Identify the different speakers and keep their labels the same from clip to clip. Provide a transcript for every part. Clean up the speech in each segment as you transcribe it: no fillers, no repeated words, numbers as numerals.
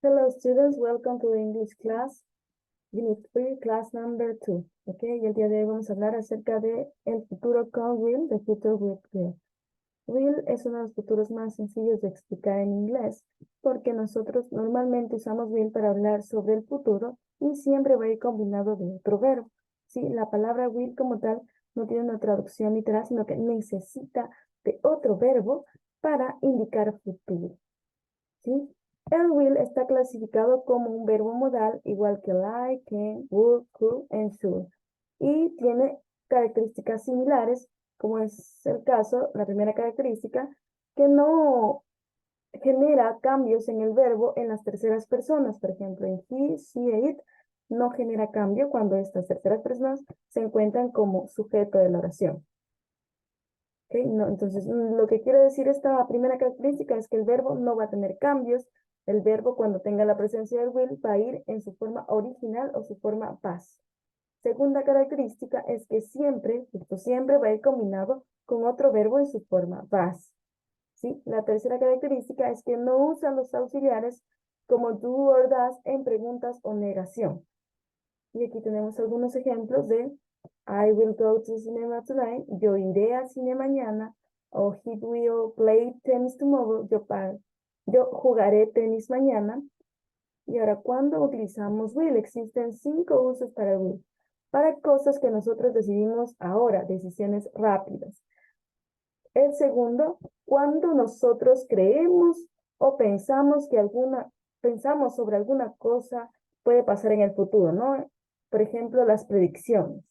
Speaker 1: Hello students, welcome to the English class, Unit 3, class number 2. Okay, y el día de hoy vamos a hablar acerca de el futuro con will, the future with will. Will es uno de los futuros más sencillos de explicar en inglés, porque nosotros normalmente usamos will para hablar sobre el futuro y siempre va a ir combinado de otro verbo. Sí, la palabra will como tal no tiene una traducción literal, sino que necesita de otro verbo para indicar futuro. ¿Sí? El will está clasificado como un verbo modal, igual que like, can, would, could, and should. Y tiene características similares, como es el caso, la primera característica, que no genera cambios en el verbo en las terceras personas. Por ejemplo, en he, she, it, no genera cambio cuando estas terceras personas se encuentran como sujeto de la oración. ¿Okay? No, entonces, lo que quiere decir esta primera característica es que el verbo no va a tener cambios. El verbo, cuando tenga la presencia del will, va a ir en su forma original o su forma past. Segunda característica es que siempre, esto siempre va a ir combinado con otro verbo en su forma past. ¿Sí? La tercera característica es que no usa los auxiliares como do or does en preguntas o negación. Y aquí tenemos algunos ejemplos de I will go to cinema tonight. Yo iré al cine mañana. O he will play tennis tomorrow. Yo jugaré tenis mañana. Y ahora, ¿cuándo utilizamos will? Existen 5 usos para will. Para cosas que nosotros decidimos ahora, decisiones rápidas. El segundo, cuando nosotros creemos o pensamos sobre alguna cosa puede pasar en el futuro, ¿no? Por ejemplo, las predicciones.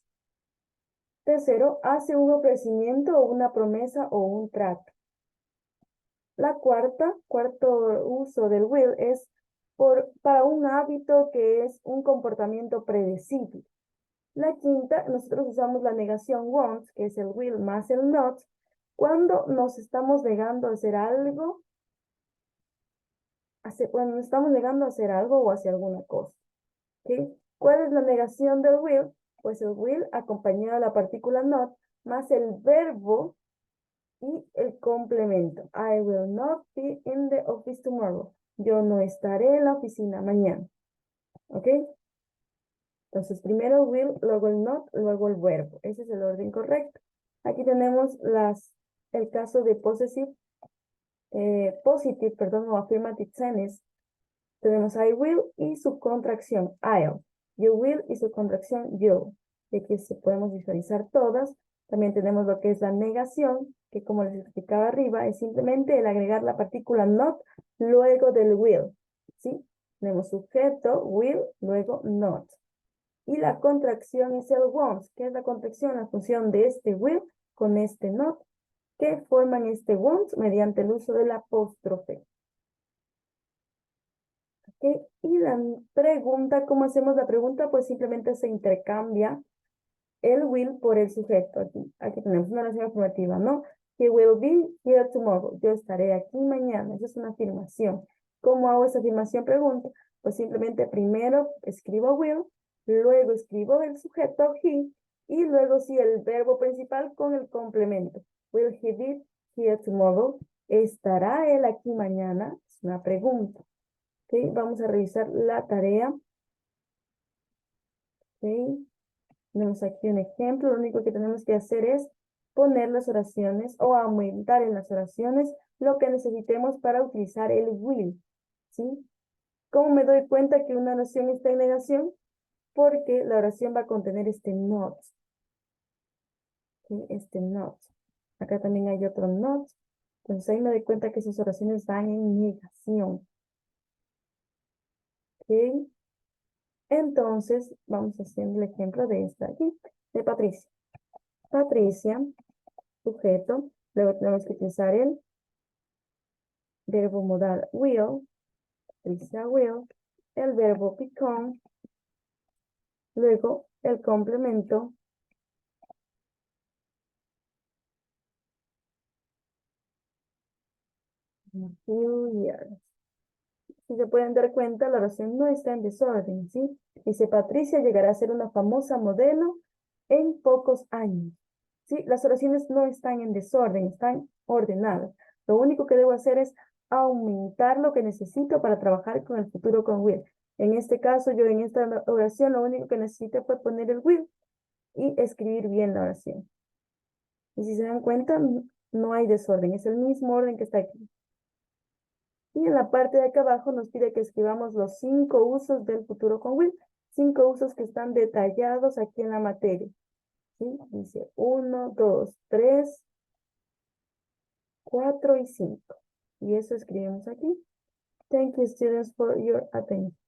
Speaker 1: Tercero, hace un ofrecimiento o una promesa o un trato. La cuarto uso del will es para un hábito que es un comportamiento predecible. La quinta, nosotros usamos la negación won't, que es el will más el not, cuando nos estamos negando a hacer algo, cuando nos estamos negando a hacer algo o hacia alguna cosa. ¿Okay? ¿Cuál es la negación del will? Pues el will acompañado de la partícula not más el verbo y el complemento. I will not be in the office tomorrow. Yo no estaré en la oficina mañana. ¿Ok? Entonces, primero will, luego el not, luego el verbo. Ese es el orden correcto. Aquí tenemos el caso de positive, o affirmative tense. Tenemos I will y su contracción, I'll. You will y su contracción, you'll. Y aquí podemos visualizar todas. También tenemos lo que es la negación, que como les explicaba arriba, es simplemente el agregar la partícula not luego del will. ¿Sí? Tenemos sujeto, will, luego not. Y la contracción es el won't. ¿Qué es la contracción? La función de este will con este not, que forman este won't mediante el uso del apóstrofe. ¿Okay? Y la pregunta, ¿cómo hacemos la pregunta? Pues simplemente se intercambia el will por el sujeto. Aquí tenemos una oración afirmativa, ¿no? He will be here tomorrow. Yo estaré aquí mañana. Esa es una afirmación. ¿Cómo hago esa afirmación? Pregunta. Pues simplemente primero escribo will, luego escribo el sujeto he, y luego sí el verbo principal con el complemento. Will he be here tomorrow? ¿Estará él aquí mañana? Es una pregunta. Okay, vamos a revisar la tarea. Okay. Tenemos aquí un ejemplo. Lo único que tenemos que hacer es poner las oraciones o aumentar en las oraciones lo que necesitemos para utilizar el will. ¿Sí? ¿Cómo me doy cuenta que una oración está en negación? Porque la oración va a contener este not. ¿Sí? Este not. Acá también hay otro not. Entonces ahí me doy cuenta que esas oraciones van en negación. ¿Ok? Entonces, vamos haciendo el ejemplo de esta aquí, de Patricia. Patricia, sujeto, luego tenemos que utilizar el verbo modal will, Patricia will, el verbo become, luego el complemento, few years. Si se pueden dar cuenta, la oración no está en desorden, ¿sí? Dice, Patricia llegará a ser una famosa modelo en pocos años. ¿Sí? Las oraciones no están en desorden, están ordenadas. Lo único que debo hacer es aumentar lo que necesito para trabajar con el futuro con will. En este caso, yo en esta oración lo único que necesité fue poner el will y escribir bien la oración. Y si se dan cuenta, no hay desorden, es el mismo orden que está aquí. Y en la parte de acá abajo nos pide que escribamos los 5 usos del futuro con will, 5 usos que están detallados aquí en la materia. ¿Sí? Dice 1, 2, 3, 4 y 5. Y eso escribimos aquí. Thank you, students, for your attention.